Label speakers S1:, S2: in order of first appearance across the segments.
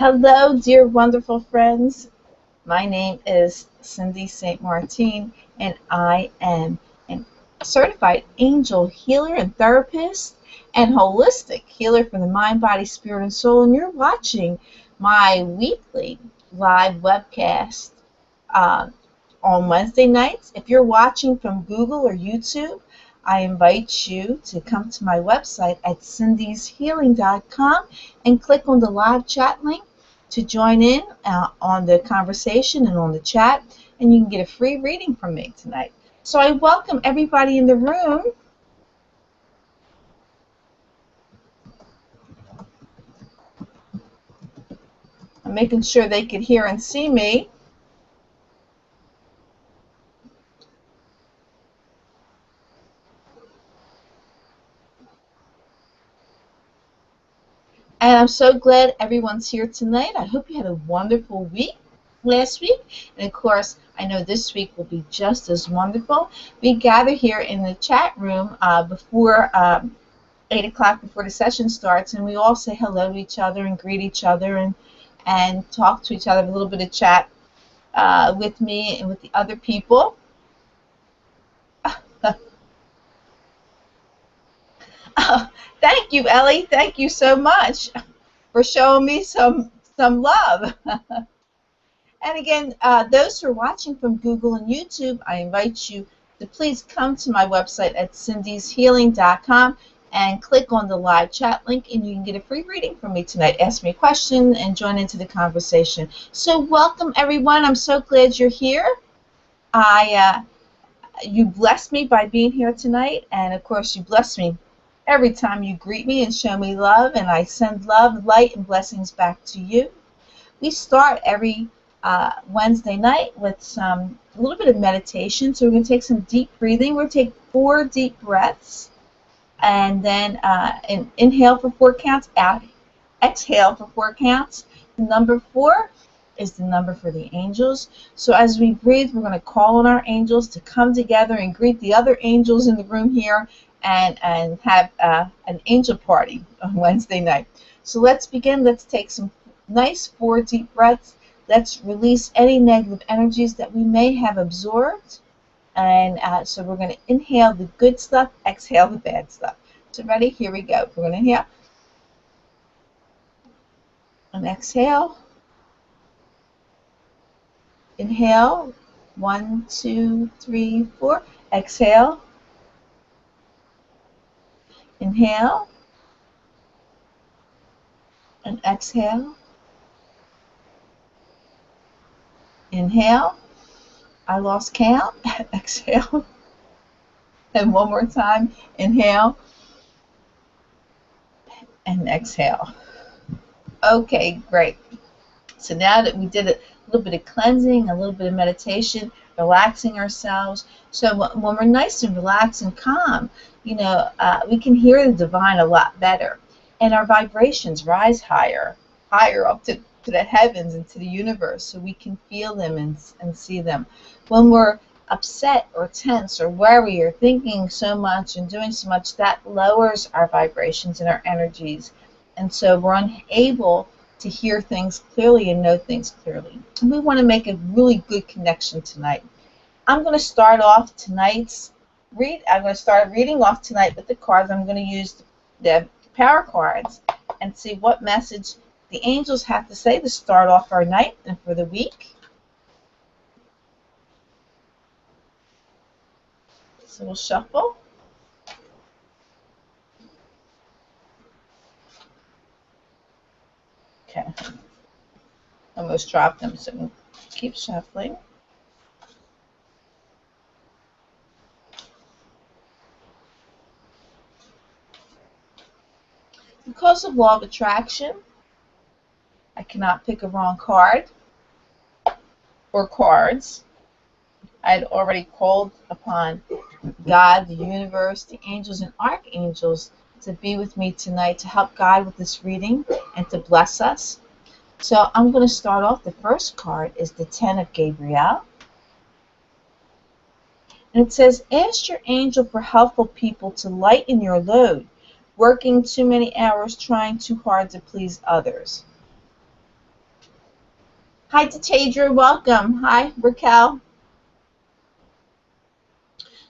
S1: Hello, dear wonderful friends. My name is Cindy St. Martine, and I am a certified angel healer and therapist and holistic healer for the mind, body, spirit, and soul. And you're watching my weekly live webcast uh, on Wednesday nights. If you're watching from Google or YouTube, I invite you to come to my website at cindyshealing.com and click on the live chat link to join in on the conversation and on the chat, and you can get a free reading from me tonight. So I welcome everybody in the room. I'm making sure they can hear and see me. And I'm so glad everyone's here tonight. I hope you had a wonderful week last week. And of course, I know this week will be just as wonderful. We gather here in the chat room before 8 o'clock before the session starts, and we all say hello to each other and greet each other and talk to each other, a little bit of chat with me and with the other people. Oh, thank you, Ellie. Thank you so much for showing me some love. And again, those who are watching from Google and YouTube, I invite you to please come to my website at cindyshealing.com and click on the live chat link, and you can get a free reading from me tonight. Ask me a question and join into the conversation. So welcome, everyone. I'm so glad you're here. You blessed me by being here tonight, and of course you bless me every time you greet me and show me love, and I send love, light, and blessings back to you. We start every Wednesday night with a little bit of meditation. So we're going to take some deep breathing. We're going to take 4 deep breaths, and then inhale for 4 counts, out, exhale for 4 counts. The number 4 is the number for the angels. So as we breathe, we're going to call on our angels to come together and greet the other angels in the room here and have an angel party on Wednesday night. So let's begin. Let's take some nice 4 deep breaths. Let's release any negative energies that we may have absorbed. And so we're going to inhale the good stuff, exhale the bad stuff. So ready? Here we go. We're going to inhale and exhale. Inhale. 1, 2, 3, 4. Exhale. Inhale and exhale. Inhale. I lost count. Exhale. And one more time. Inhale and exhale. Okay, great. So now that we did a little bit of cleansing, a little bit of meditation, relaxing ourselves. So when we're nice and relaxed and calm, you know, we can hear the divine a lot better. And our vibrations rise higher up to the heavens and to the universe, so we can feel them and see them. When we're upset or tense or worried or thinking so much and doing so much, that lowers our vibrations and our energies. And so we're unable to hear things clearly and know things clearly. And we want to make a really good connection tonight. I'm going to start off tonight's I'm going to start reading off tonight with the cards. I'm going to use the power cards and see what message the angels have to say to start off our night and for the week. So we'll shuffle. Okay. Almost dropped them, so keep shuffling. Because of law of attraction, I cannot pick a wrong card or cards. I had already called upon God, the universe, the angels, and archangels to be with me tonight to help guide with this reading and to bless us. So I'm going to start off. The first card is the 10 of Gabriel. And it says, ask your angel for helpful people to lighten your load, working too many hours trying too hard to please others. Hi, Tadra. Welcome. Hi, Raquel.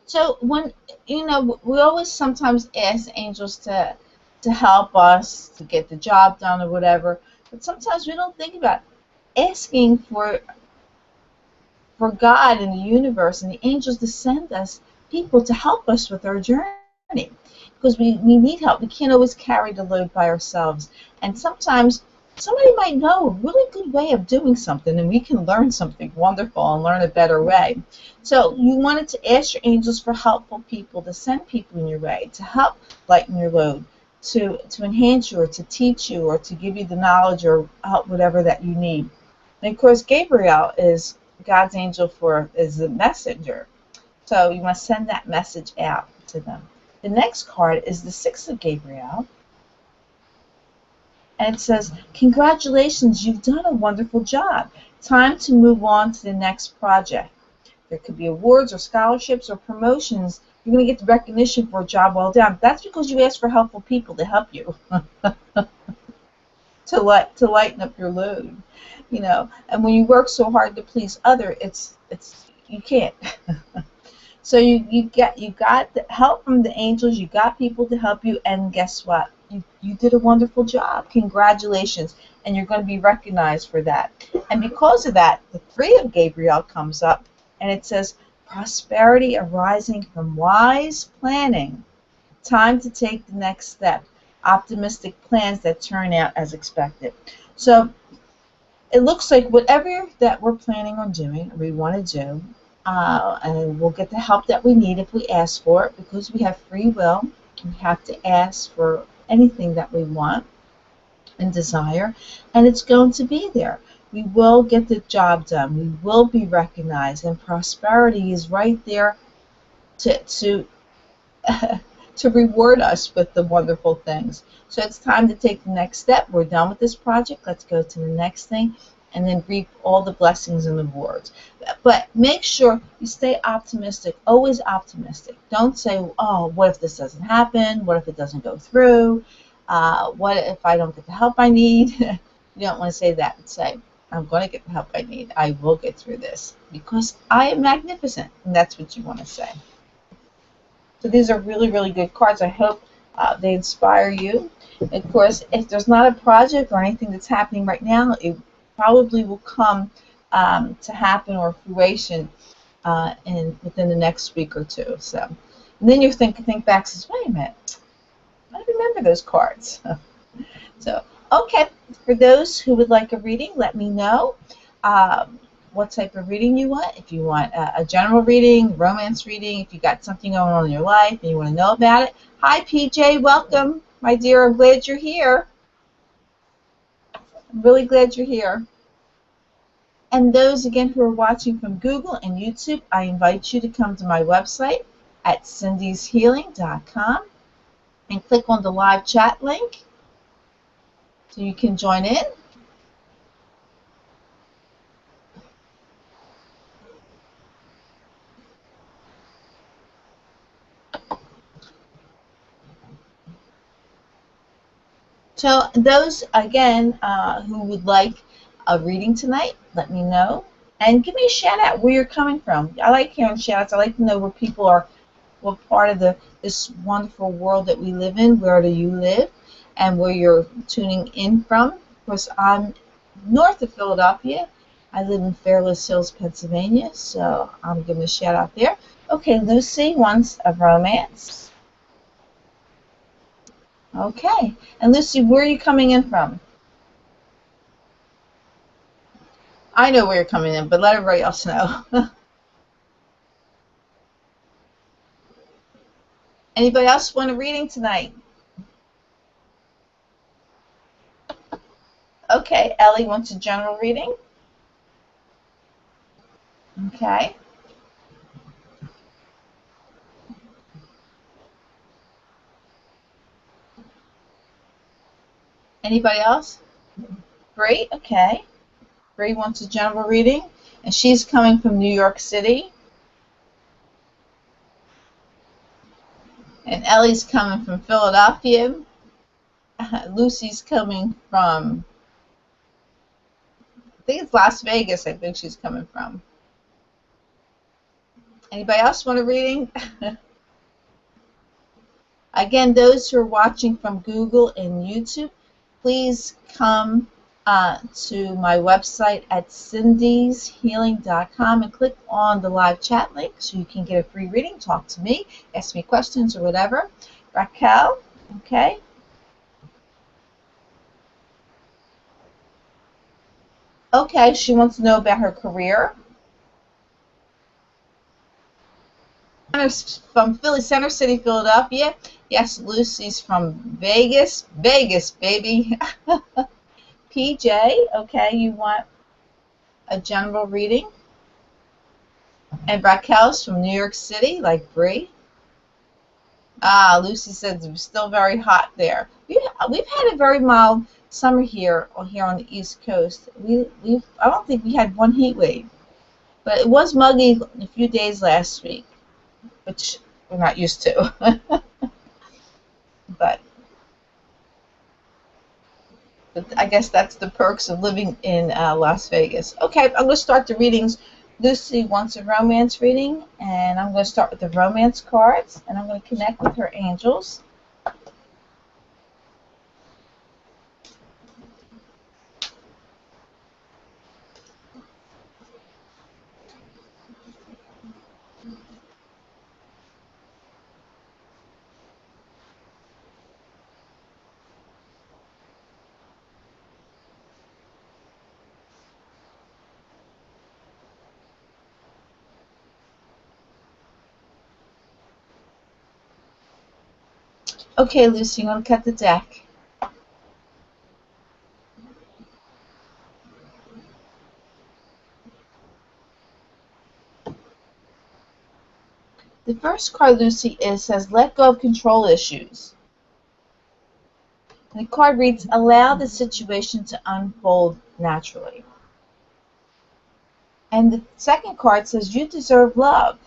S1: So when we always sometimes ask angels to help us to get the job done or whatever, but sometimes we don't think about asking for God and the universe and the angels to send us people to help us with our journey, because we need help. We can't always carry the load by ourselves, and sometimes somebody might know a really good way of doing something, and we can learn something wonderful and learn a better way. So you wanted to ask your angels for helpful people to send people in your way to help lighten your load, to enhance you, or to teach you, or to give you the knowledge or help whatever that you need. And of course, Gabriel is God's angel is the messenger. So you must send that message out to them. The next card is the Six of Gabriel. And it says, congratulations, you've done a wonderful job. Time to move on to the next project. There could be awards or scholarships or promotions. You're going to get the recognition for a job well done. That's because you asked for helpful people to help you. to lighten up your load, and when you work so hard to please other, it's you can't. So you got the help from the angels, you got people to help you, and guess what, you did a wonderful job. Congratulations, and you're going to be recognized for that. And because of that, the Three of Gabriel comes up, and it says, prosperity arising from wise planning. Time to take the next step. Optimistic plans that turn out as expected. So it looks like whatever that we're planning on doing, or we want to do, and we'll get the help that we need if we ask for it, because we have free will. We have to ask for anything that we want and desire, and it's going to be there. We will get the job done. We will be recognized, and prosperity is right there to to reward us with the wonderful things. So it's time to take the next step. We're done with this project. Let's go to the next thing, and then reap all the blessings and rewards. But make sure you stay optimistic, always optimistic. Don't say, oh, what if this doesn't happen? What if it doesn't go through? What if I don't get the help I need? You don't want to say that. Say, I'm going to get the help I need. I will get through this because I am magnificent. And that's what you want to say. So these are really, really good cards. I hope they inspire you. Of course, if there's not a project or anything that's happening right now, it probably will come to happen or fruition within the next week or two. So, and then you think back and says, wait a minute, I remember those cards. So, okay, for those who would like a reading, let me know what type of reading you want. If you want a general reading, romance reading, if you got something going on in your life and you want to know about it. Hi, PJ. Welcome, my dear. I'm glad you're here. I'm really glad you're here. And those, again, who are watching from Google and YouTube, I invite you to come to my website at cindyshealing.com and click on the live chat link so you can join in. So those, again, who would like a reading tonight, let me know. And give me a shout out where you're coming from. I like hearing shout outs. I like to know where people are, what part of this wonderful world that we live in, where do you live, and where you're tuning in from. Of course, I'm north of Philadelphia. I live in Fairless Hills, Pennsylvania, so I'm giving a shout out there. Okay, Lucy wants a romance. Okay. And Lucy, where are you coming in from? I know where you're coming in, but let everybody else know. Anybody else want a reading tonight? Okay, Ellie wants a general reading. Okay. Anybody else? Bree, okay. Bree wants a general reading, and she's coming from New York City. And Ellie's coming from Philadelphia. Lucy's coming from I think it's Las Vegas, I think she's coming from. Anybody else want a reading? Again, those who are watching from Google and YouTube, please come to my website at cindyshealing.com and click on the live chat link so you can get a free reading, talk to me, ask me questions or whatever. Raquel, okay. Okay, she wants to know about her career. From Philly, Center City, Philadelphia. Yes, Lucy's from Vegas. Vegas, baby. PJ, okay, you want a general reading? And Raquel's from New York City, like Bree. Lucy said it's still very hot there. We've had a very mild summer here on the East Coast. I don't think we had one heat wave, but it was muggy a few days last week, which we're not used to. but I guess that's the perks of living in Las Vegas. Okay, I'm going to start the readings. Lucy wants a romance reading, and I'm going to start with the romance cards, and I'm going to connect with her angels. Okay, Lucy, I'm going to cut the deck. The first card, Lucy, says, let go of control issues. And the card reads, allow the situation to unfold naturally. And the second card says, you deserve love.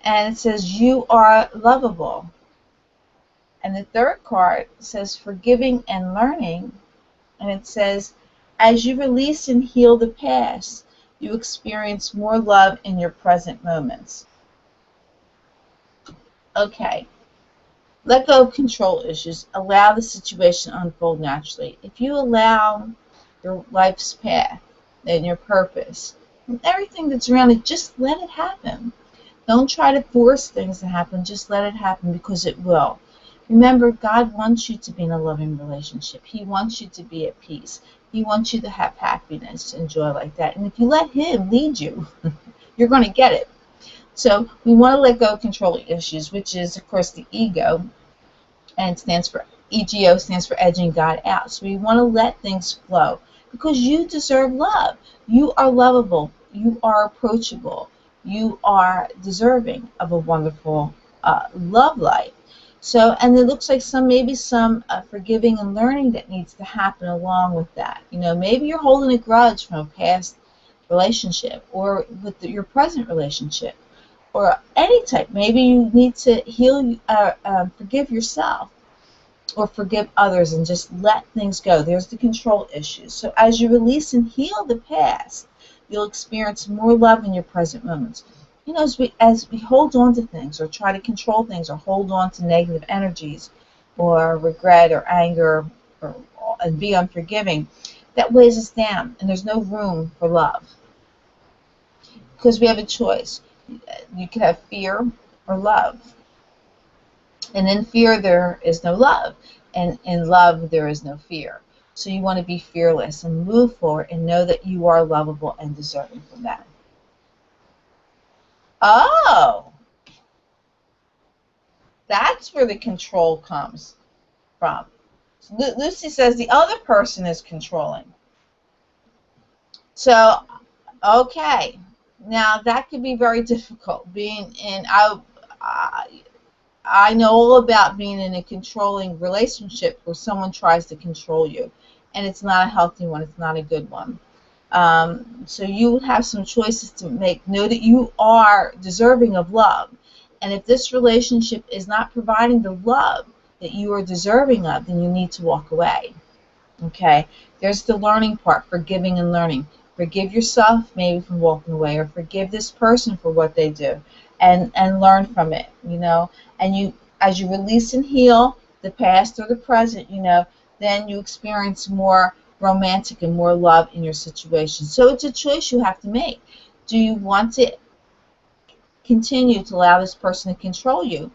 S1: And it says, you are lovable. And the third card says, forgiving and learning. And it says, as you release and heal the past, you experience more love in your present moments. Okay. Let go of control issues. Allow the situation to unfold naturally. If you allow your life's path and your purpose and everything that's around it, just let it happen. Don't try to force things to happen. Just let it happen, because it will. Remember, God wants you to be in a loving relationship. He wants you to be at peace. He wants you to have happiness and joy like that. And if you let Him lead you, you're going to get it. So we want to let go of control issues, which is, of course, the ego. And stands for EGO, stands for edging God out. So we want to let things flow, because you deserve love. You are lovable. You are approachable. You are deserving of a wonderful love life. So, and it looks like maybe some forgiving and learning that needs to happen along with that. You know, maybe you're holding a grudge from a past relationship, or with your present relationship, or any type. Maybe you need to heal, forgive yourself, or forgive others, and just let things go. There's the control issues. So as you release and heal the past, you'll experience more love in your present moments. You know, as we hold on to things, or try to control things, or hold on to negative energies, or regret, or anger, and be unforgiving, that weighs us down, and there's no room for love. Because we have a choice. You can have fear or love. And in fear, there is no love. And in love, there is no fear. So you want to be fearless and move forward and know that you are lovable and deserving from that. Oh, that's where the control comes from. Lucy says the other person is controlling. So, okay. Now, that could be very difficult. Being in, I know all about being in a controlling relationship where someone tries to control you, and it's not a healthy one. It's not a good one. So you have some choices to make. Know that you are deserving of love, and if this relationship is not providing the love that you are deserving of, then you need to walk away. Okay, there's the learning part, forgiving and learning. Forgive yourself maybe from walking away, or forgive this person for what they do, and learn from it, you know. And you, as you release and heal the past or the present, you know, then you experience more romantic and more love in your situation. So it's a choice you have to make. Do you want to continue to allow this person to control you,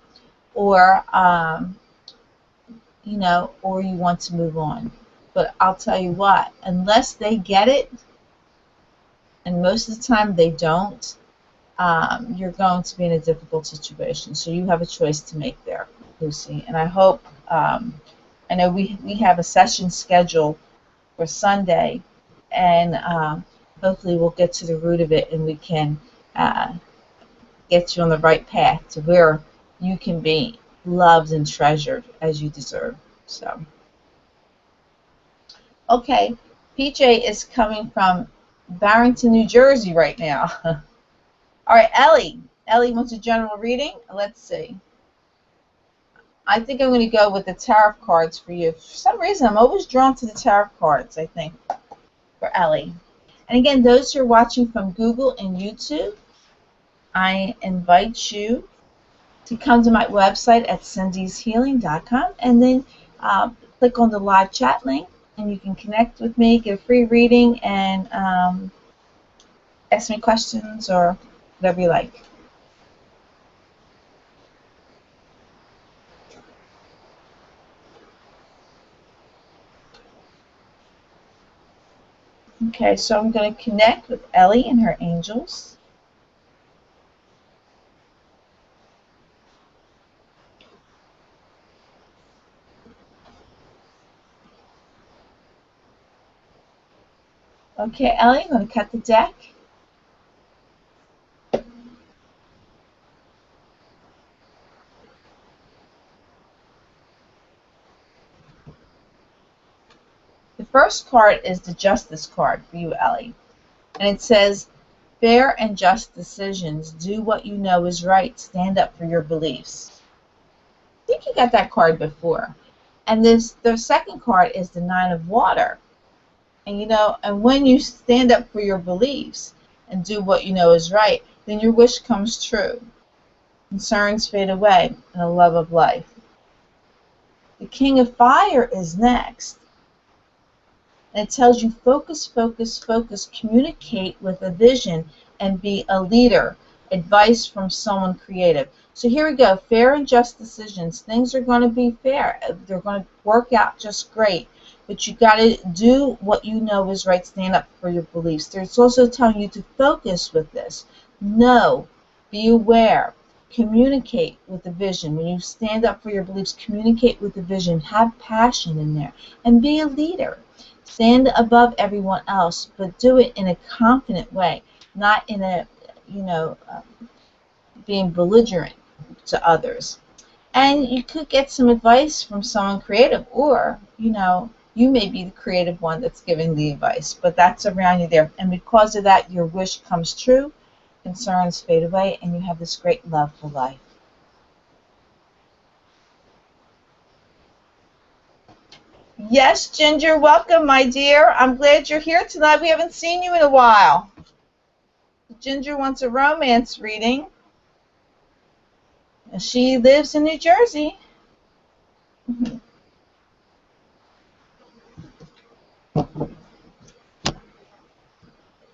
S1: or you know, or you want to move on? But I'll tell you what, unless they get it, and most of the time they don't, you're going to be in a difficult situation. So you have a choice to make there, Lucy. And I hope, I know we have a session scheduled for Sunday, and hopefully we'll get to the root of it, and we can uh, get you on the right path to where you can be loved and treasured as you deserve. So, okay, PJ is coming from Barrington, New Jersey right now. All right, Ellie. Ellie wants a general reading. Let's see. I think I'm going to go with the tarot cards for you. For some reason, I'm always drawn to the tarot cards, I think, for Ellie. And again, those who are watching from Google and YouTube, I invite you to come to my website at cindyshealing.com, and then click on the live chat link, and you can connect with me, get a free reading, and ask me questions or whatever you like. Okay, so I'm going to connect with Ellie and her angels. Okay, Ellie, I'm going to cut the deck. The first card is the Justice card for you, Ellie. And it says, fair and just decisions. Do what you know is right. Stand up for your beliefs. I think you got that card before. And the second card is the Nine of Water. And you know, and when you stand up for your beliefs and do what you know is right, then your wish comes true. Concerns fade away and a love of life. The King of Fire is next. And it tells you focus, focus, focus, communicate with a vision, and be a leader. Advice from someone creative. So here we go. Fair and just decisions. Things are going to be fair. They're going to work out just great. But you got to do what you know is right. Stand up for your beliefs. There's also telling you to focus with this. Know. Be aware. Communicate with the vision. When you stand up for your beliefs, communicate with the vision. Have passion in there. And be a leader. Stand above everyone else, but do it in a confident way, not in a, you know, being belligerent to others. And you could get some advice from someone creative, or, you know, you may be the creative one that's giving the advice, but that's around you there. And because of that, your wish comes true, concerns fade away, and you have this great love for life. Yes, Ginger, welcome, my dear. I'm glad you're here tonight. We haven't seen you in a while. Ginger wants a romance reading. She lives in New Jersey.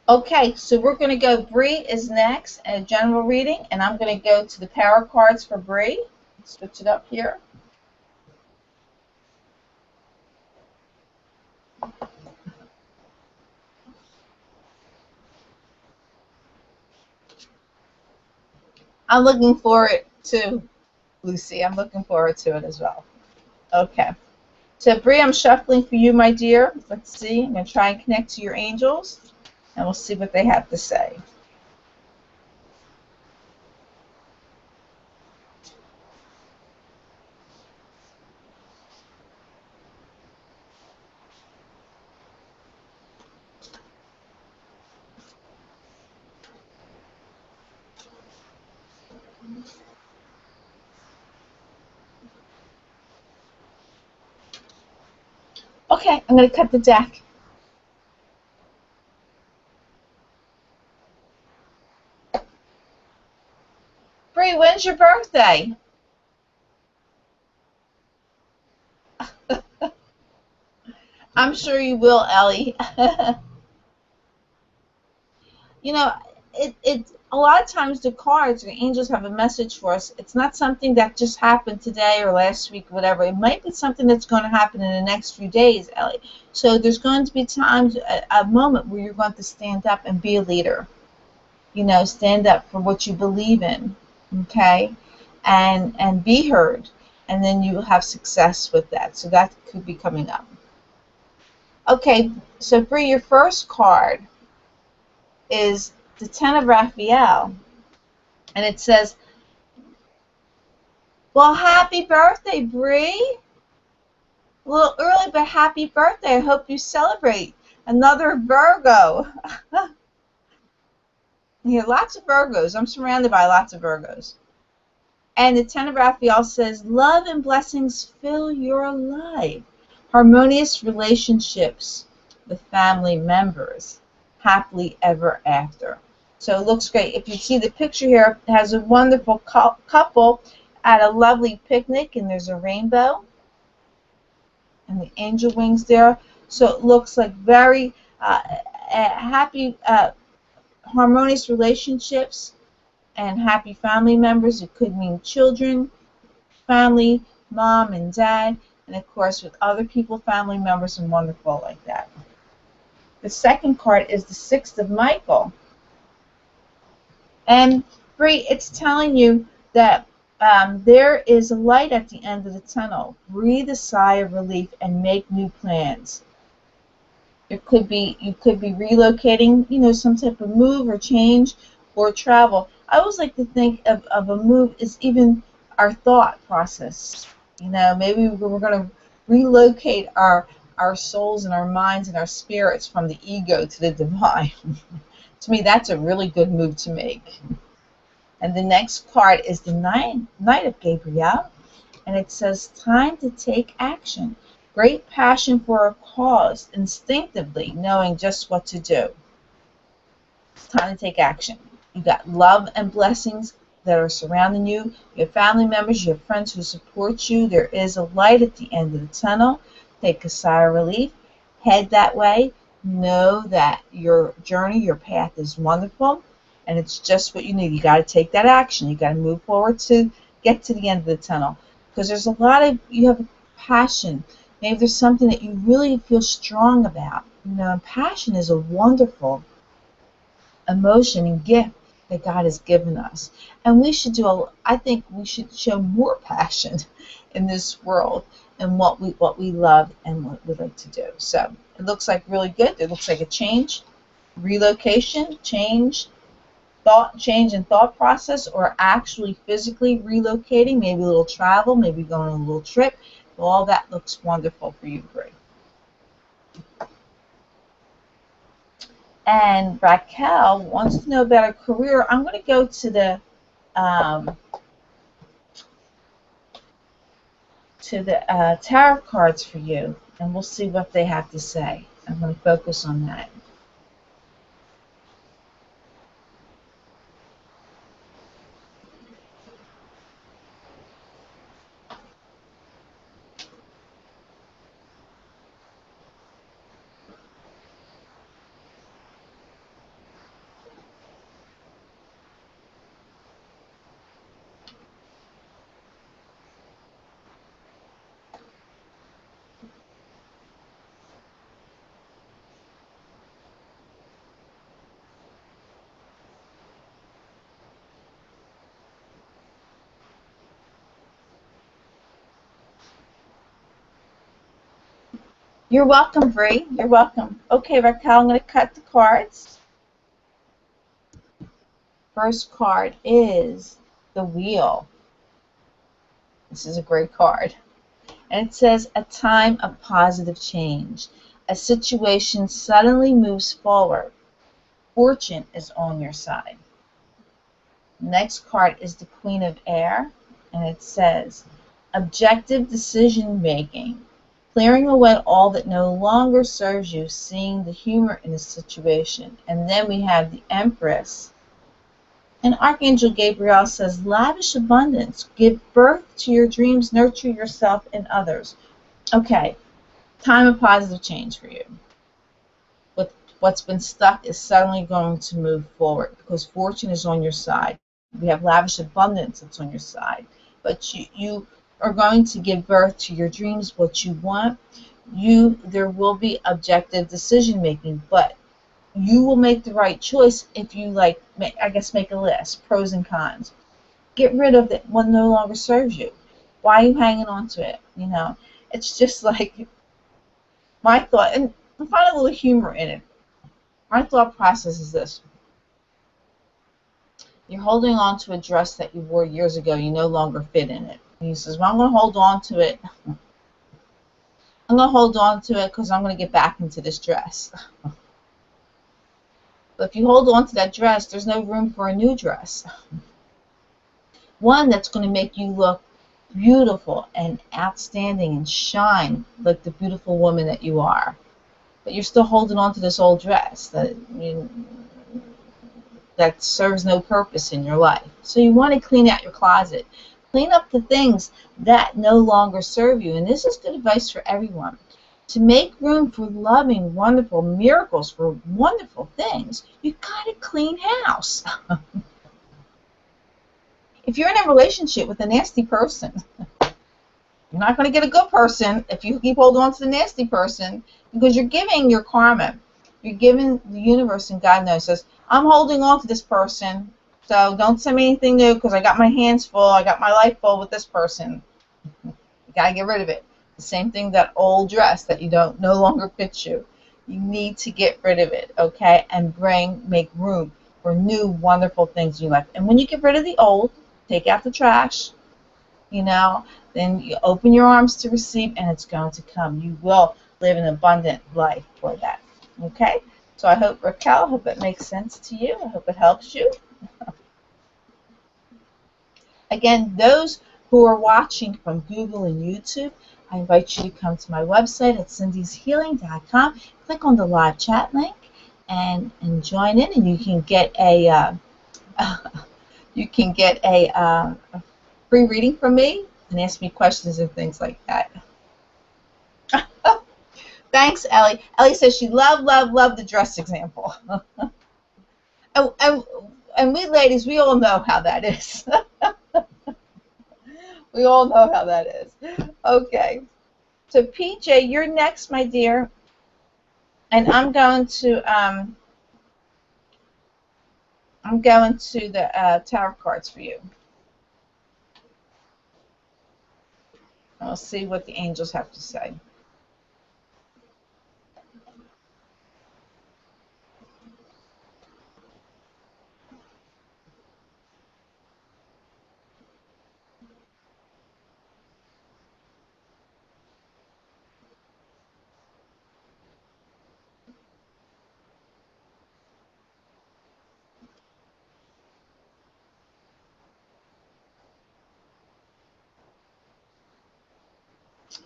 S1: Okay, so we're going to go, Bree is next, a general reading, and I'm going to go to the power cards for Bree. Switch it up here. I'm looking forward to, Lucy, I'm looking forward to it as well. Okay. So, Bree, I'm shuffling for you, my dear. Let's see. I'm going to try and connect to your angels, and we'll see what they have to say. Okay, I'm going to cut the deck. Bree, when's your birthday? I'm sure you will, Ellie. You know, it a lot of times the cards, the angels have a message for us. It's not something that just happened today or last week, whatever. It might be something that's going to happen in the next few days, Ellie. So there's going to be times, a moment where you're going to stand up and be a leader. You know, stand up for what you believe in, okay, and be heard, and then you will have success with that. So that could be coming up. Okay, so for your first card is the Ten of Raphael, and it says, well, happy birthday, Bree. A little early, but happy birthday. I hope you celebrate. Another Virgo. Yeah, lots of Virgos. I'm surrounded by lots of Virgos. And the Ten of Raphael says, love and blessings fill your life. Harmonious relationships with family members. Happily ever after. So it looks great. If you see the picture here, it has a wonderful couple at a lovely picnic, and there's a rainbow and the angel wings there. So it looks like very happy, harmonious relationships and happy family members. It could mean children, family, mom and dad, and of course with other people, family members, and wonderful like that. The second card is the Sixth of Michael. And Bree, it's telling you that there is a light at the end of the tunnel. Breathe a sigh of relief and make new plans. You could be relocating, you know, some type of move or change or travel. I always like to think of a move as even our thought process. You know, maybe we're going to relocate our souls and our minds and our spirits from the ego to the divine. To me, that's a really good move to make. And the next card is the Knight of Gabriel, and it says, time to take action. Great passion for a cause, instinctively knowing just what to do. It's time to take action. You got love and blessings that are surrounding you. You have family members, you have friends who support you. There is a light at the end of the tunnel. Take a sigh of relief. Head that way. Know that your journey, your path is wonderful, and it's just what you need. You got to take that action. You got to move forward to get to the end of the tunnel, because there's a lot of, you have a passion. Maybe there's something that you really feel strong about. You know, and passion is a wonderful emotion and gift that God has given us, and we should I think we should show more passion in this world and what we love and what we like to do. So it looks like really good. It looks like a change, relocation, change in thought process, or actually physically relocating, maybe a little travel, maybe going on a little trip. All that looks wonderful for you, Bree. And Raquel wants to know about her career. I'm going to go to the tarot cards for you, and we'll see what they have to say. I'm going to focus on that. You're welcome, Bree. You're welcome. Okay, Raquel, I'm going to cut the cards. First card is the Wheel. This is a great card. And it says, a time of positive change. A situation suddenly moves forward. Fortune is on your side. Next card is the Queen of Air, and it says, objective decision making. Clearing away all that no longer serves you, seeing the humor in the situation. And then we have the Empress. And Archangel Gabriel says, lavish abundance. Give birth to your dreams. Nurture yourself and others. Okay, time of positive change for you. What's been stuck is suddenly going to move forward because fortune is on your side. We have lavish abundance that's on your side. But you are going to give birth to your dreams, what you want. There will be objective decision making, but you will make the right choice if you make a list, pros and cons. Get rid of it what no longer serves you. Why are you hanging on to it? It's just like my thought, and find a little humor in it. My thought process is this. You're holding on to a dress that you wore years ago. You no longer fit in it. And he says, well, I'm going to hold on to it. I'm going to hold on to it because I'm going to get back into this dress. But if you hold on to that dress, there's no room for a new dress. One that's going to make you look beautiful and outstanding and shine like the beautiful woman that you are. But you're still holding on to this old dress that serves no purpose in your life. So you want to clean out your closet. Clean up the things that no longer serve you. And this is good advice for everyone. To make room for loving, wonderful miracles, for wonderful things, you've got to clean house. If you're in a relationship with a nasty person, you're not going to get a good person if you keep holding on to the nasty person, because you're giving your karma. You're giving the universe, and God knows, says, I'm holding on to this person, so don't send me anything new because I got my hands full. I got my life full with this person. You got to get rid of it. The same thing, that old dress that no longer fits you. You need to get rid of it, okay, and make room for new, wonderful things in your life. And when you get rid of the old, take out the trash, then you open your arms to receive, and it's going to come. You will live an abundant life for that. Okay? So I hope, Raquel, I hope it makes sense to you. I hope it helps you. Again, those who are watching from Google and YouTube, I invite you to come to my website at cindyshealing.com. Click on the live chat link and join in, and you can get a free reading from me and ask me questions and things like that. Thanks, Ellie. Ellie says she loved the dress example. and we ladies, we all know how that is. We all know how that is. Okay. So PJ, you're next, my dear. And I'm going to the tarot cards for you. I'll see what the angels have to say.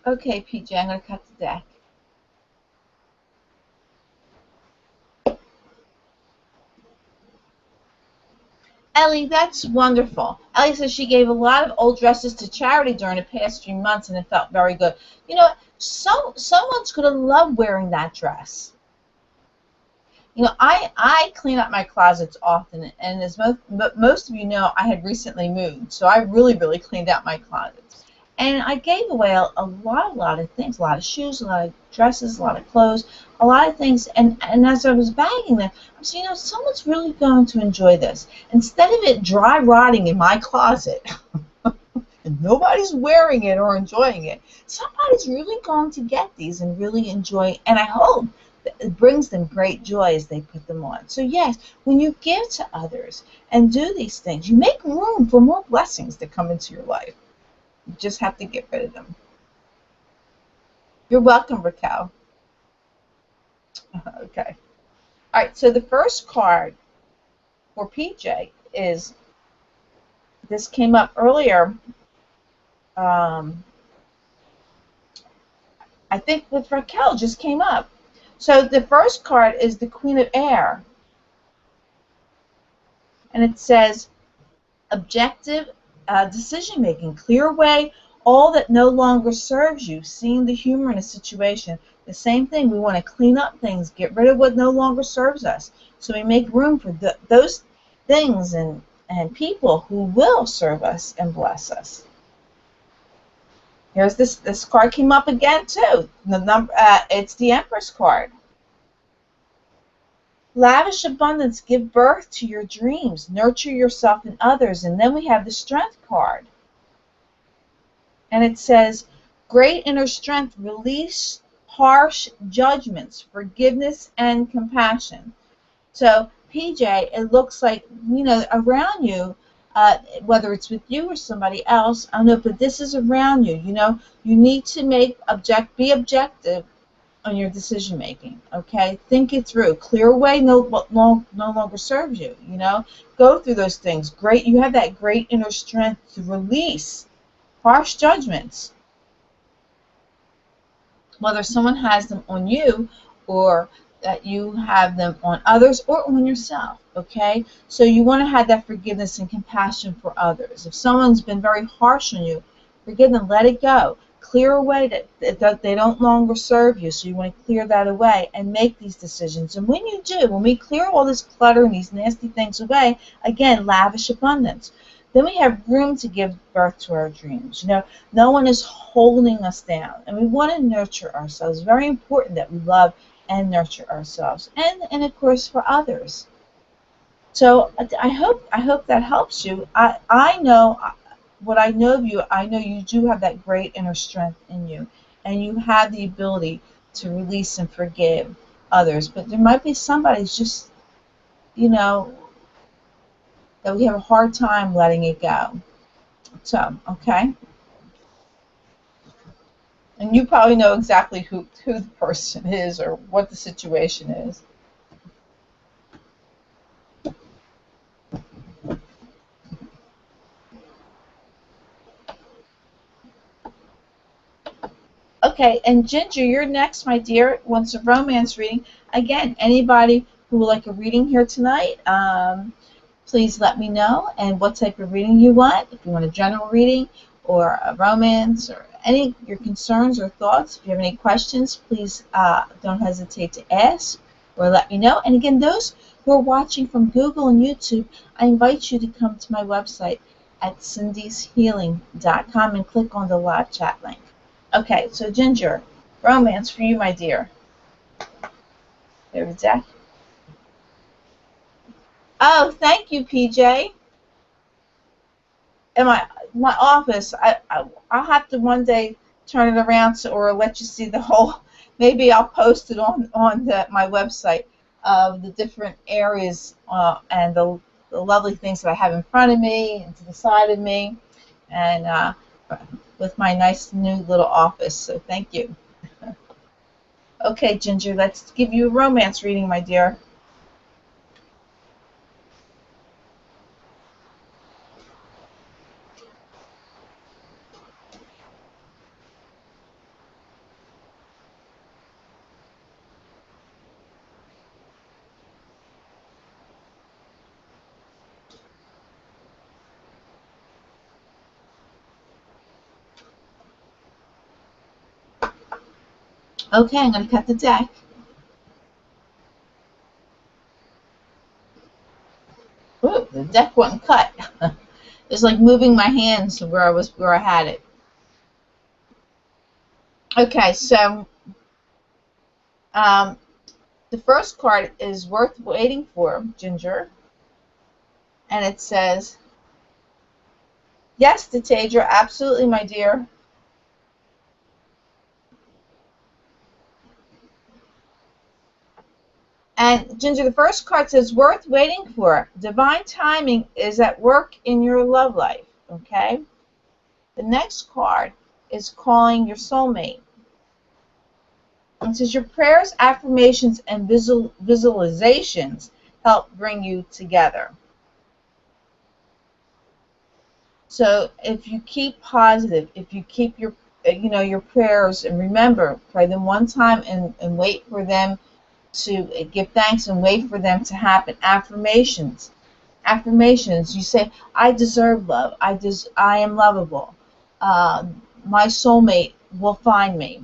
S1: Okay, PJ, I'm going to cut the deck. Ellie, that's wonderful. Ellie says she gave a lot of old dresses to charity during the past few months, and it felt very good. You know, someone's going to love wearing that dress. I clean up my closets often, and as most of you know, I had recently moved, so I really cleaned out my closets. And I gave away a lot of things, a lot of shoes, a lot of dresses, a lot of clothes, a lot of things. And as I was bagging them, I was saying, someone's really going to enjoy this. Instead of it dry rotting in my closet, and nobody's wearing it or enjoying it, somebody's really going to get these and really enjoy it. And I hope it brings them great joy as they put them on. So yes, when you give to others and do these things, you make room for more blessings to come into your life. You just have to get rid of them. You're welcome, Raquel. Okay. All right, so the first card for PJ is, this came up earlier. I think with Raquel just came up. So the first card is the Queen of Air. And it says, objective decision making. Clear away all that no longer serves you. Seeing the humor in a situation. The same thing. We want to clean up things. Get rid of what no longer serves us. So we make room for those things and people who will serve us and bless us. Here's this card came up again too. It's the Empress card. Lavish abundance, give birth to your dreams, nurture yourself and others. And then we have the Strength card. And it says, great inner strength, release harsh judgments, forgiveness and compassion. So, PJ, it looks like, around you, whether it's with you or somebody else, I don't know, but this is around you. You need to be objective on your decision making. Okay, think it through. Clear away what no longer serves you. Go through those things. Great, you have that great inner strength to release harsh judgments, whether someone has them on you or that you have them on others or on yourself. Okay, so you want to have that forgiveness and compassion for others. If someone's been very harsh on you, forgive them, let it go. Clear away that they don't longer serve you. So you want to clear that away and make these decisions. And when you do, when we clear all this clutter and these nasty things away, again, lavish abundance. Then we have room to give birth to our dreams. No one is holding us down. And we want to nurture ourselves. It's very important that we love and nurture ourselves. And of course, for others. So I hope that helps you. I know what I know of you. I know you do have that great inner strength in you. And you have the ability to release and forgive others. But there might be somebody who's just, that we have a hard time letting it go. So, okay. And you probably know exactly who the person is or what the situation is. Okay, and Ginger, you're next, my dear. Wants a romance reading. Again, anybody who would like a reading here tonight, please let me know and what type of reading you want. If you want a general reading or a romance or any of your concerns or thoughts, if you have any questions, please don't hesitate to ask or let me know. And again, those who are watching from Google and YouTube, I invite you to come to my website at cindyshealing.com and click on the live chat link. Okay, so Ginger, romance for you, my dear. There's Zach. Oh, thank you, PJ. In my office, I'll have to one day turn it around or let you see the whole. Maybe I'll post it on my website of the different areas and the lovely things that I have in front of me and to the side of me, and with my nice new little office. So thank you. Okay, Ginger, let's give you a romance reading, my dear. Okay, I'm going to cut the deck. Ooh, the deck wasn't cut. It's like moving my hands to where I had it. Okay, so the first card is worth waiting for, Ginger, and it says, "Yes, Tadra, absolutely, my dear." And Ginger, the first card says, worth waiting for. Divine timing is at work in your love life, okay? The next card is calling your soulmate. It says, your prayers, affirmations, and visualizations help bring you together. So if you keep positive, if you keep you know, your prayers, and remember, pray them one time and wait for them to give thanks and wait for them to happen. Affirmations. Affirmations. You say, I deserve love. I am lovable. Uh, my soulmate will find me.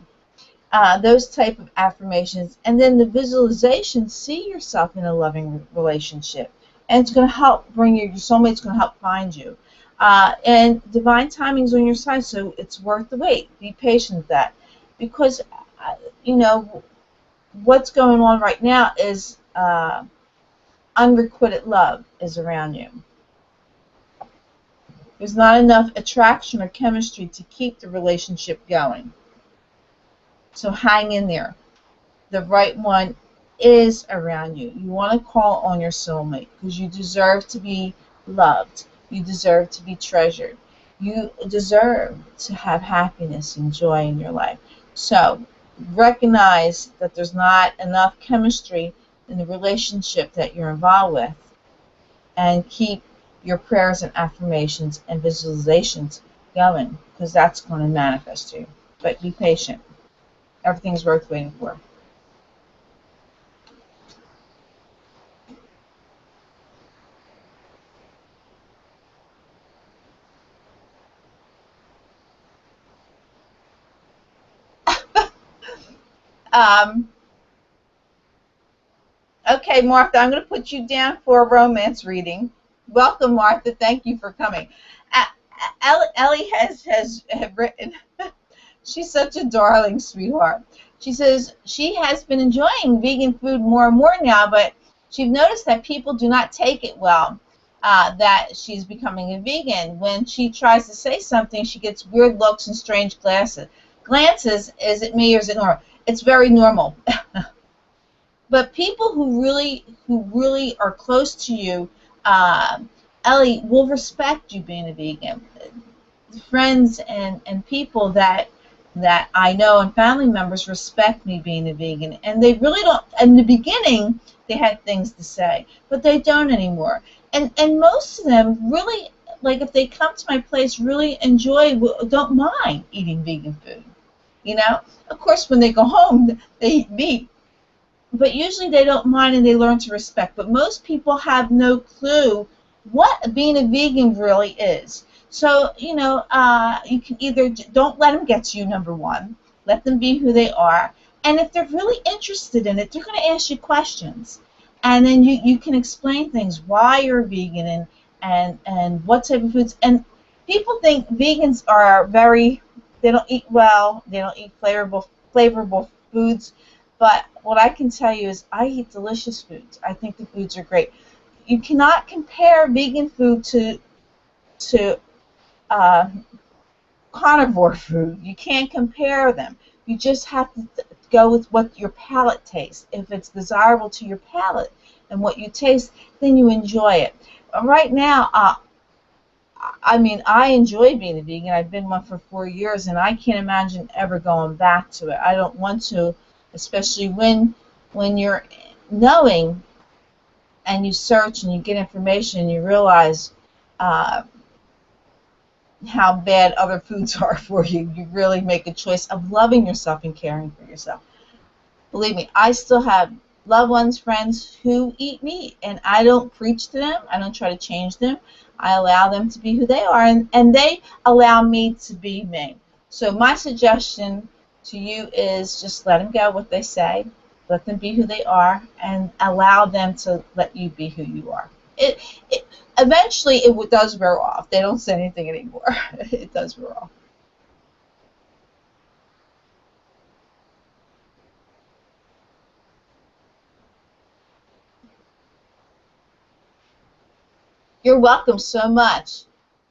S1: Those type of affirmations. And then the visualization, see yourself in a loving relationship. And it's going to help bring your soulmate's going to help find you. And divine timing's on your side, so it's worth the wait. Be patient with that. Because, you know, what's going on right now is unrequited love is around you. There's not enough attraction or chemistry to keep the relationship going. So hang in there. The right one is around you. You want to call on your soulmate because you deserve to be loved. You deserve to be treasured. You deserve to have happiness and joy in your life. So recognize that there's not enough chemistry in the relationship that you're involved with, and keep your prayers and affirmations and visualizations going, because that's going to manifest to you. But be patient. Everything's worth waiting for. Okay, Martha, I'm going to put you down for a romance reading. Welcome, Martha. Thank you for coming. Ellie has written, she's such a darling sweetheart. She says she has been enjoying vegan food more and more now, but she's noticed that people do not take it well, that she's becoming a vegan. When she tries to say something, she gets weird looks and strange glances. Is it me or is it normal? It's very normal. But people who really are close to you, Ellie, will respect you being a vegan. Friends and people that I know and family members respect me being a vegan, and they really don't. In the beginning, they had things to say, but they don't anymore. And most of them really, like, if they come to my place, really don't mind eating vegan food. You know, of course, when they go home, they eat meat. But usually they don't mind and they learn to respect. But most people have no clue what being a vegan really is. So, you know, you can either don't let them get to you, number one. Let them be who they are. And if they're really interested in it, they're going to ask you questions. And then you can explain things, why you're vegan and what type of foods. And people think vegans are they don't eat well, they don't eat flavorful foods. But what I can tell you is I eat delicious foods. I think the foods are great. You cannot compare vegan food to carnivore food. You can't compare them. You just have to go with what your palate tastes. If it's desirable to your palate and what you taste, then you enjoy it. Right now, I mean, I enjoy being a vegan. I've been one for 4 years, and I can't imagine ever going back to it. I don't want to. Especially when you're knowing and you search and you get information and you realize how bad other foods are for you, you really make a choice of loving yourself and caring for yourself. Believe me, I still have loved ones, friends who eat meat, and I don't preach to them. I don't try to change them. I allow them to be who they are, and they allow me to be me. So my suggestion to you is just let them go what they say, let them be who they are, and allow them to let you be who you are. Eventually it does wear off. They don't say anything anymore. It does wear off. You're welcome so much.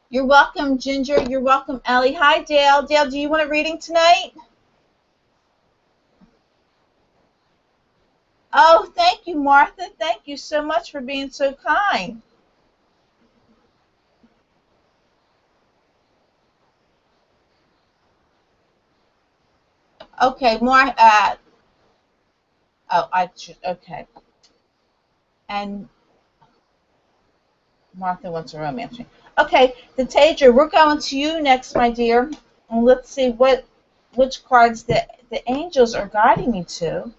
S1: You're welcome, Ginger. You're welcome, Ellie. Hi, Dale. Dale, do you want a reading tonight? Oh, thank you, Martha. Thank you so much for being so kind. Okay, okay. And Martha wants a romance. Okay, the Tager, we're going to you next, my dear. And let's see what which cards the angels are guiding me to.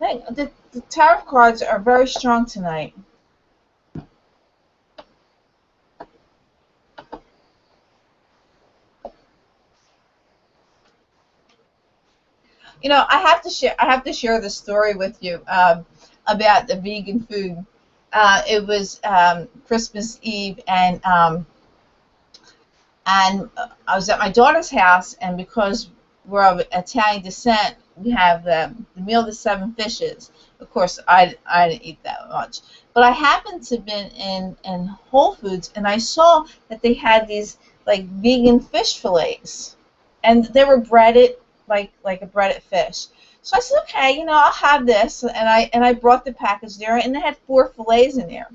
S1: The tarot cards are very strong tonight. You know, I have to share. I have to share the story with you about the vegan food. It was Christmas Eve, and I was at my daughter's house, and because we're of Italian descent, we have the meal of the seven fishes. Of course, I didn't eat that much, but I happened to been in Whole Foods, and I saw that they had these like vegan fish fillets, and they were breaded like a breaded fish. So I said, okay, you know, I'll have this, and I brought the package there, and they had 4 fillets in there.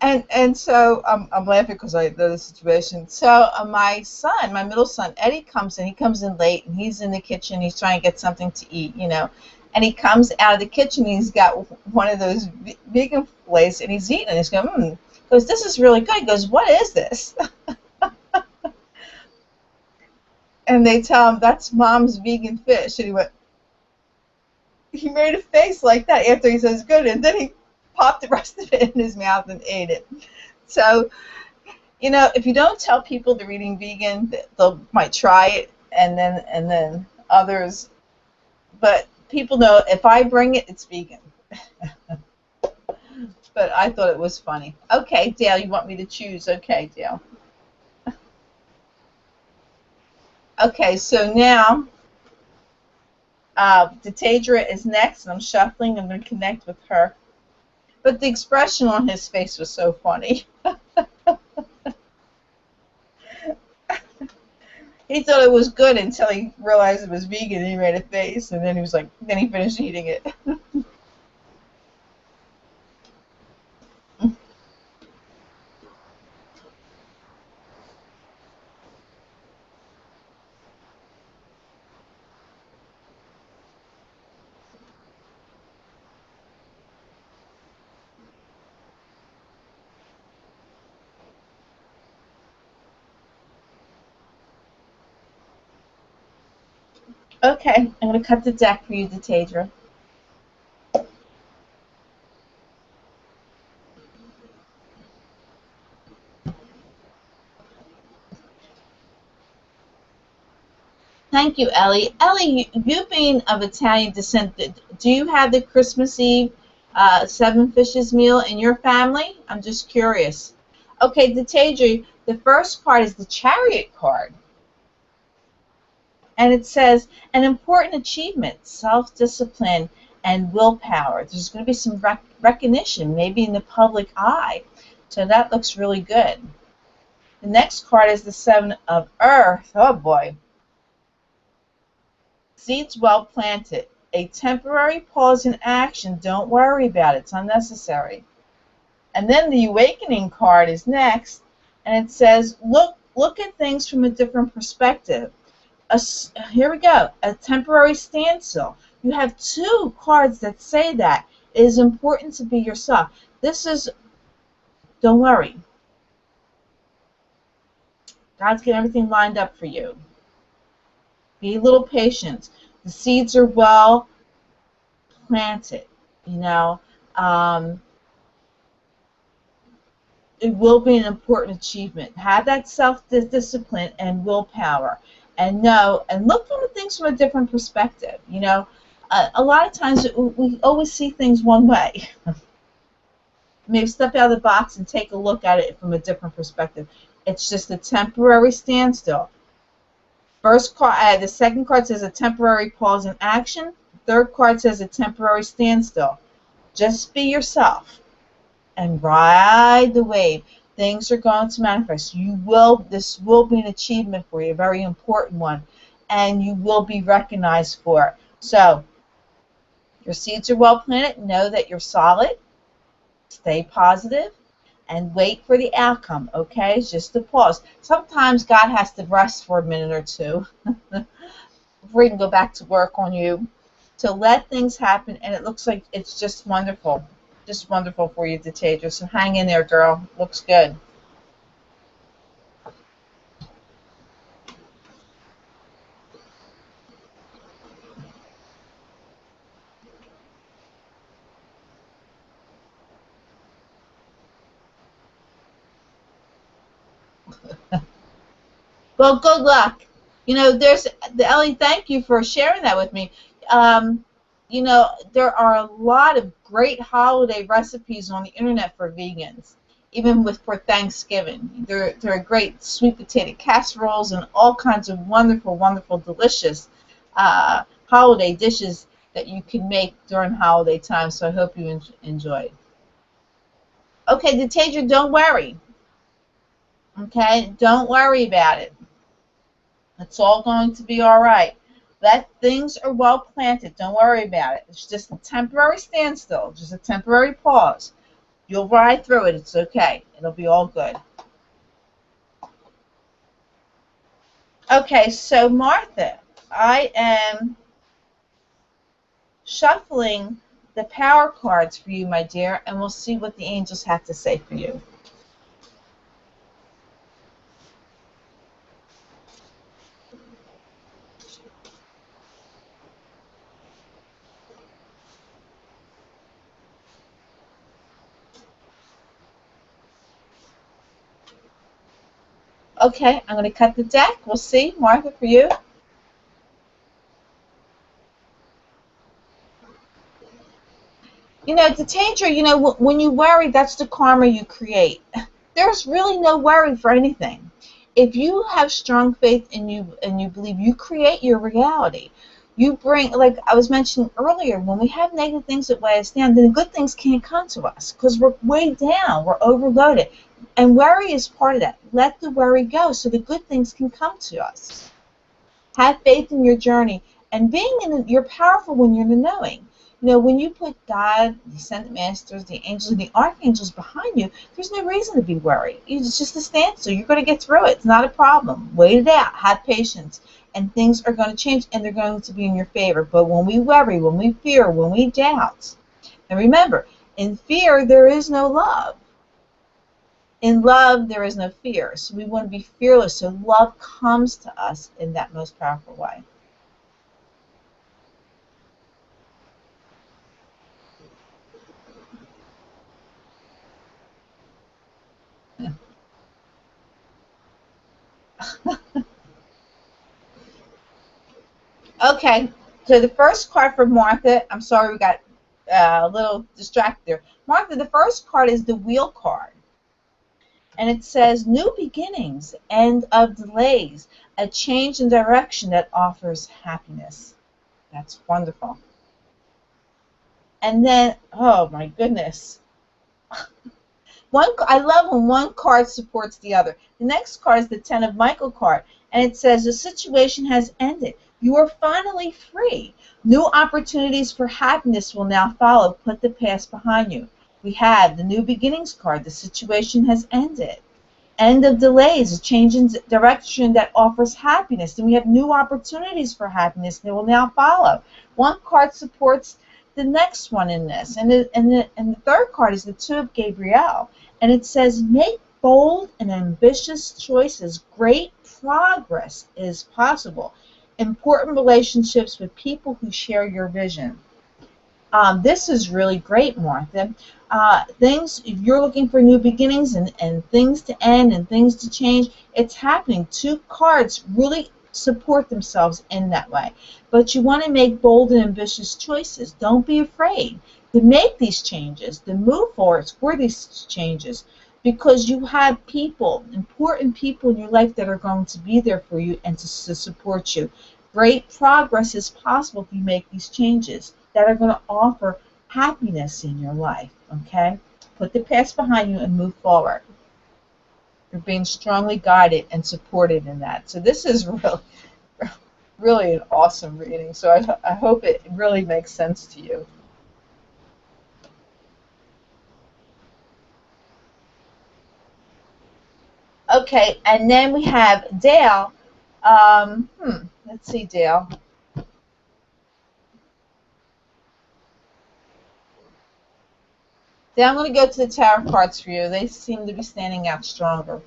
S1: And so I'm laughing because I know the situation. So my son, my middle son, Eddie, comes in. He comes in late, and he's in the kitchen. He's trying to get something to eat, you know. And he comes out of the kitchen, and he's got one of those vegan fillets, and he's eating it. He's going, He goes, this is really good. He goes, what is this? And they tell him, that's Mom's vegan fish. And he made a face like that after he says good, and then he popped the rest of it in his mouth and ate it. So, you know, if you don't tell people they're eating vegan, they might try it, and then others. But people know if I bring it, it's vegan. But I thought it was funny. Okay, Dale, you want me to choose? Okay, Dale. Okay, so now Detadra is next, and I'm shuffling. I'm going to connect with her. But the expression on his face was so funny. He thought it was good until he realized it was vegan, and he made a face, and then he was like, then he finished eating it. Okay, I'm going to cut the deck for you, Detadra. Thank you, Ellie. Ellie, you being of Italian descent, do you have the Christmas Eve seven fishes meal in your family? I'm just curious. Okay, Detadra, the first card is the Chariot card. And it says, an important achievement, self-discipline, and willpower. There's going to be some recognition, maybe in the public eye. So that looks really good. The next card is the Seven of Earth. Oh, boy. Seeds well planted. A temporary pause in action. Don't worry about it. It's unnecessary. And then the Awakening card is next. And it says, look at things from a different perspective. Here we go, a temporary standstill. You have 2 cards that say that. It is important to be yourself. This is, don't worry. God's getting everything lined up for you. Be a little patient. The seeds are well planted, you know. It will be an important achievement. Have that self-discipline and willpower. And know, and look at things from a different perspective. You know, a lot of times we always see things one way. Maybe step out of the box and take a look at it from a different perspective. It's just a temporary standstill. First card, the second card says a temporary pause in action. Third card says a temporary standstill. Just be yourself and ride the wave. Things are going to manifest. This will be an achievement for you, a very important one, and you will be recognized for it. So, your seeds are well planted. Know that you're solid. Stay positive, and wait for the outcome. Okay, it's just a pause. Sometimes God has to rest for a minute or two before he can go back to work on you, to let things happen, and it looks like it's just wonderful. just wonderful for you, Detajah. So hang in there, girl. Looks good. Well, good luck. You know, there's Ellie. Thank you for sharing that with me. Um, you know, there are a lot of great holiday recipes on the internet for vegans, even with for Thanksgiving. There are great sweet potato casseroles and all kinds of wonderful, wonderful, delicious holiday dishes that you can make during holiday time. So I hope you enjoy. Okay, Detajah, don't worry. Okay, don't worry about it. It's all going to be all right. That things are well planted. Don't worry about it. It's just a temporary standstill, just a temporary pause. You'll ride through it. It's okay. It'll be all good. Okay, so Martha, I am shuffling the power cards for you, my dear, and we'll see what the angels have to say for you. Okay, I'm going to cut the deck. We'll see, Martha, for you. You know, the danger, you know, when you worry, that's the karma you create. There's really no worry for anything. If you have strong faith in you and you believe, you create your reality. You bring, like I was mentioning earlier, when we have negative things that weigh us down, then the good things can't come to us because we're weighed down, we're overloaded. And worry is part of that. Let the worry go so the good things can come to us. Have faith in your journey. And you're powerful when you're in the knowing. You know, when you put God, the ascended masters, the angels, and the archangels behind you, there's no reason to be worried. It's just a standstill. You're going to get through it. It's not a problem. Wait it out. Have patience. And things are going to change, and they're going to be in your favor. But when we worry, when we fear, when we doubt, and remember, in fear, there is no love. In love, there is no fear. So we want to be fearless. So love comes to us in that most powerful way. Okay, so the first card for Martha, I'm sorry we got a little distracted there. Martha, the first card is the wheel card. And it says, new beginnings, end of delays, a change in direction that offers happiness. That's wonderful. And then, oh my goodness. I love when one card supports the other. The next card is the Ten of Michael card, and it says the situation has ended. You are finally free. New opportunities for happiness will now follow. Put the past behind you. We have the New Beginnings card. The situation has ended. End of delays, a change in direction that offers happiness. Then we have new opportunities for happiness that will now follow. One card supports the next one in this. And the third card is the Two of Gabriel. And it says, make bold and ambitious choices. Great progress is possible. Important relationships with people who share your vision. This is really great, Martha. If you're looking for new beginnings and things to end and things to change, it's happening. Two cards really support themselves in that way. But you want to make bold and ambitious choices. Don't be afraid to make these changes, to move forward for these changes, because you have people, important people in your life that are going to be there for you and to support you. Great progress is possible if you make these changes that are going to offer happiness in your life, okay? Put the past behind you and move forward. You're being strongly guided and supported in that. So this is really an awesome reading. So I hope it really makes sense to you. Okay, and then we have Dale. Let's see, Dale. Then I'm going to go to the tarot cards for you. They seem to be standing out stronger.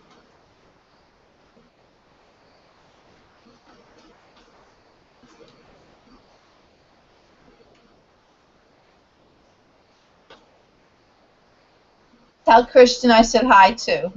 S1: Tell Christian I said hi too.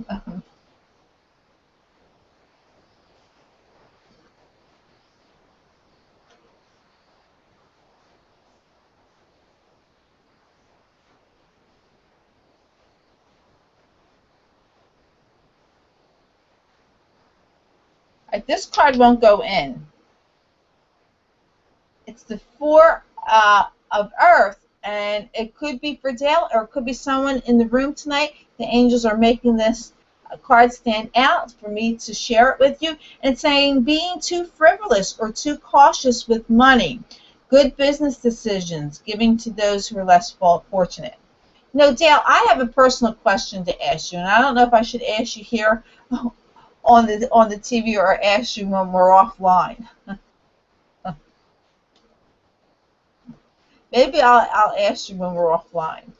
S1: This card won't go in. It's the Four of Earth, and it could be for Dale, or it could be someone in the room tonight. The angels are making this card stand out for me to share it with you. And it's saying being too frivolous or too cautious with money, good business decisions, giving to those who are less fortunate. No, Dale, I have a personal question to ask you, and I don't know if I should ask you here on the TV or ask you when we're offline. Maybe I'll ask you when we're offline.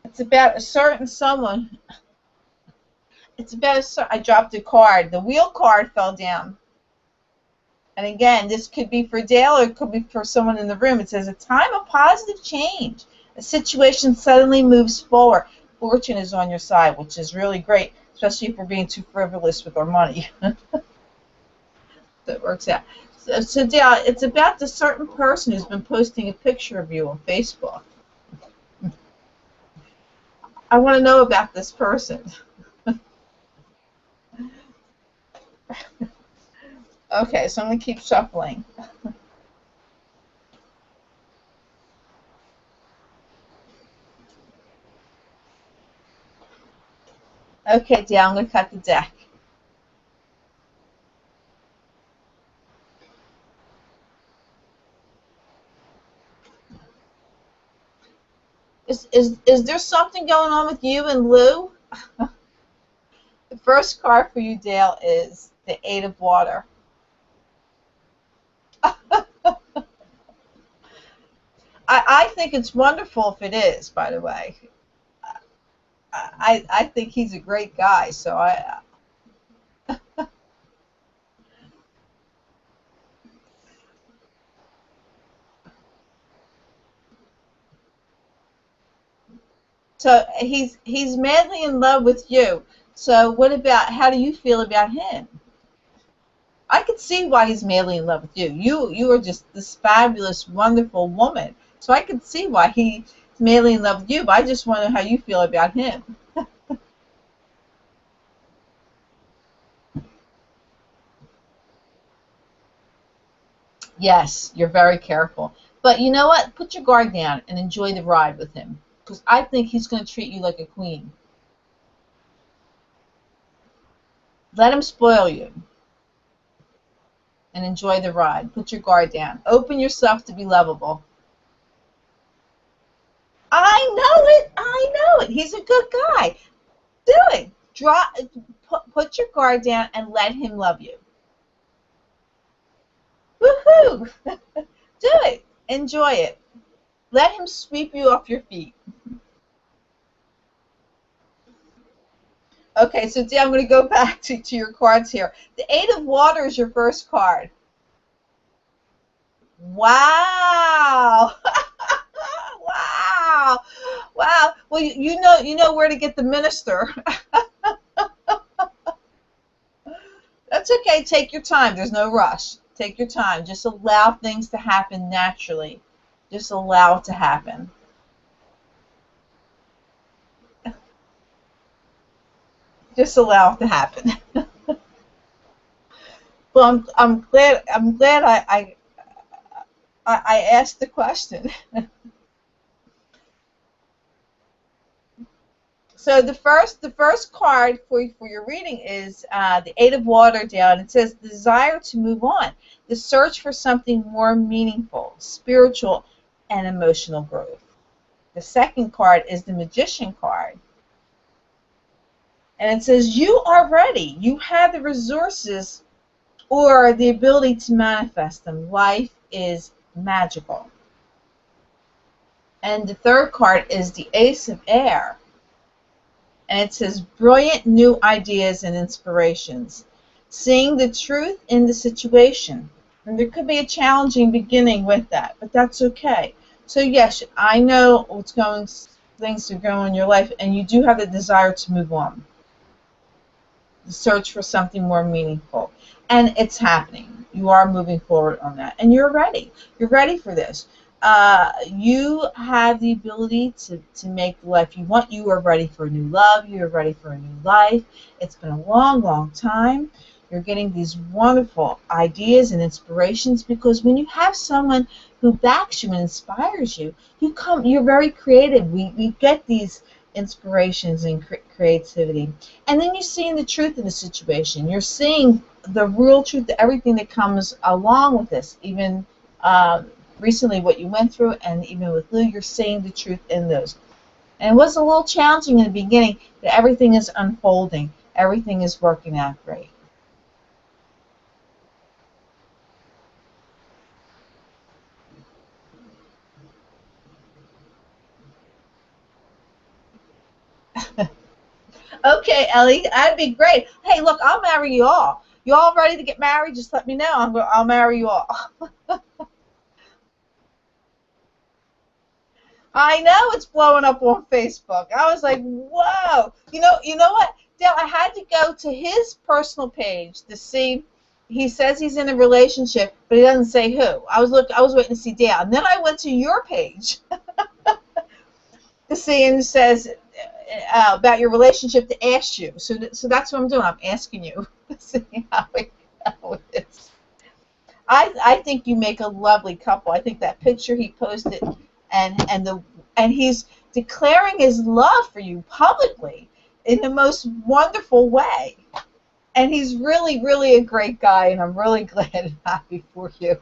S1: It's about a certain someone. It's about I dropped a card. The wheel card fell down. And again, this could be for Dale or it could be for someone in the room. It says a time of positive change. A situation suddenly moves forward. Fortune is on your side, which is really great, especially if we're being too frivolous with our money. That works out. So Dale, it's about the certain person who's been posting a picture of you on Facebook. I want to know about this person. Okay, so I'm going to keep shuffling. Okay, Dale, I'm going to cut the deck. Is there something going on with you and Lou? The first card for you, Dale, is the Eight of Water. I think it's wonderful if it is, by the way. I think he's a great guy, so so he's madly in love with you. So what about, how do you feel about him? I could see why he's madly in love with you. You are just this fabulous, wonderful woman. So I could see why he's madly in love with you, but I just wonder how you feel about him. Yes, you're very careful. But you know what? Put your guard down and enjoy the ride with him. Because I think he's going to treat you like a queen. Let him spoil you. And enjoy the ride. Put your guard down. Open yourself to be lovable. I know it. I know it. He's a good guy. Do it. Put your guard down and let him love you. Woohoo! Do it. Enjoy it. Let him sweep you off your feet. Okay, so I'm going to go back to your cards here. The Eight of Water is your first card. Wow! Wow! Wow! Well, you know where to get the minister. That's okay. Take your time. There's no rush. Take your time. Just allow things to happen naturally. Just allow it to happen. Just allow it to happen. Well, I'm glad I asked the question. So the first card for your reading is the Eight of Water down. It says desire to move on, the search for something more meaningful, spiritual, and emotional growth. The second card is the Magician card. And it says you are ready. You have the resources or the ability to manifest them. Life is magical. And the third card is the Ace of Air. And it says brilliant new ideas and inspirations. Seeing the truth in the situation. And there could be a challenging beginning with that, but that's okay. So yes, I know things are going in your life, and you do have the desire to move on, to search for something more meaningful. And it's happening. You are moving forward on that. And you're ready. You're ready for this. You have the ability to make the life you want. You are ready for new love. You are ready for a new life. It's been a long, long time. You're getting these wonderful ideas and inspirations, because when you have someone who backs you and inspires you, you're very creative. We get these inspirations and creativity. And then you're seeing the truth in the situation. You're seeing the real truth, everything that comes along with this, even recently what you went through, and even with Lou, you're seeing the truth in those. And it was a little challenging in the beginning, but everything is unfolding. Everything is working out great. Okay, Ellie, that'd be great. Hey, look, I'll marry you all. You all ready to get married? Just let me know. I'll marry you all. I know it's blowing up on Facebook. I was like, whoa. You know what, Dale? I had to go to his personal page to see. He says he's in a relationship, but he doesn't say who. I was waiting to see Dale, and then I went to your page to see, and it says about your relationship, to ask you. So that's what I'm doing. I'm asking you to see how it is. I think you make a lovely couple. I think that picture he posted, and he's declaring his love for you publicly in the most wonderful way. And he's really, really a great guy, and I'm really glad and happy for you.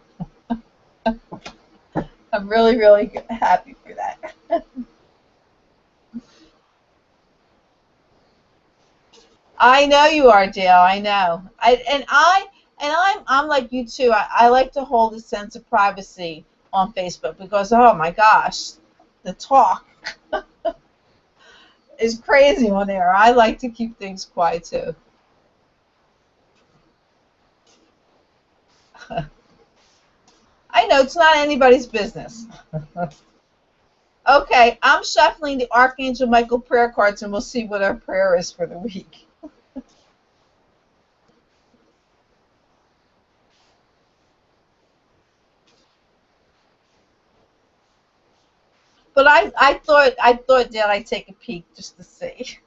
S1: I'm really, really happy for that. I know you are, Dale. I know. I'm like you too. I like to hold a sense of privacy on Facebook, because oh my gosh, the talk is crazy on there. I like to keep things quiet too. I know it's not anybody's business. Okay, I'm shuffling the Archangel Michael prayer cards, and we'll see what our prayer is for the week. But I thought that I'd take a peek just to see.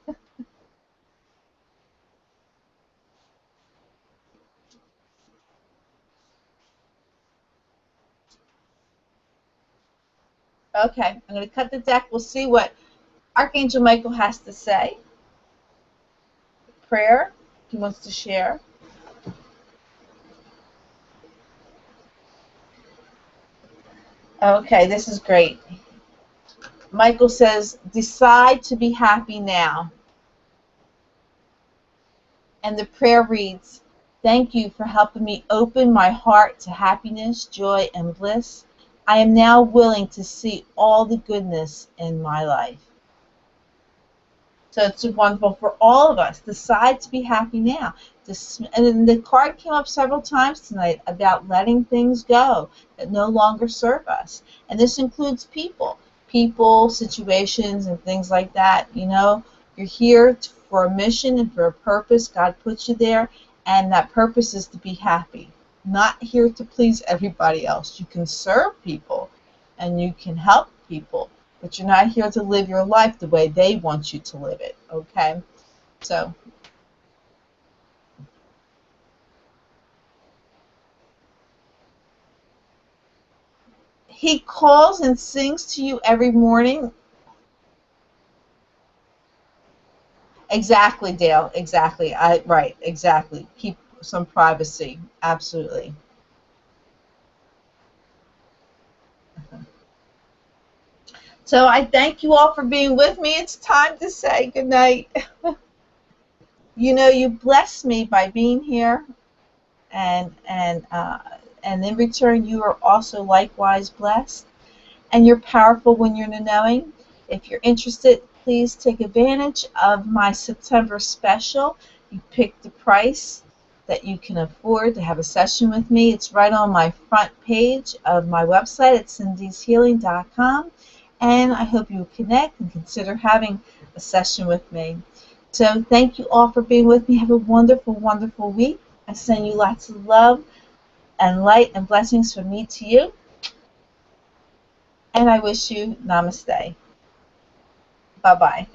S1: Okay, I'm going to cut the deck. We'll see what Archangel Michael has to say. Prayer he wants to share. Okay, this is great. Michael says, decide to be happy now. And the prayer reads, thank you for helping me open my heart to happiness, joy, and bliss. I am now willing to see all the goodness in my life. So it's wonderful for all of us. Decide to be happy now. And then the card came up several times tonight about letting things go that no longer serve us. And this includes people, situations, and things like that. You're here for a mission and for a purpose. God puts you there, and that purpose is to be happy. Not here to please everybody else. You can serve people, and you can help people, but you're not here to live your life the way they want you to live it, okay? So, he calls and sings to you every morning. Exactly, Dale, exactly. Right, exactly. Keep some privacy, absolutely. So I thank you all for being with me. It's time to say goodnight. You bless me by being here, and in return, you are also likewise blessed. and you're powerful when you're in the knowing. If you're interested, please take advantage of my September special. You pick the price that you can afford to have a session with me. It's right on my front page of my website at cindyshealing.com, and I hope you will connect and consider having a session with me. So thank you all for being with me. Have a wonderful, wonderful week. I send you lots of love and light and blessings from me to you. And I wish you namaste. Bye-bye.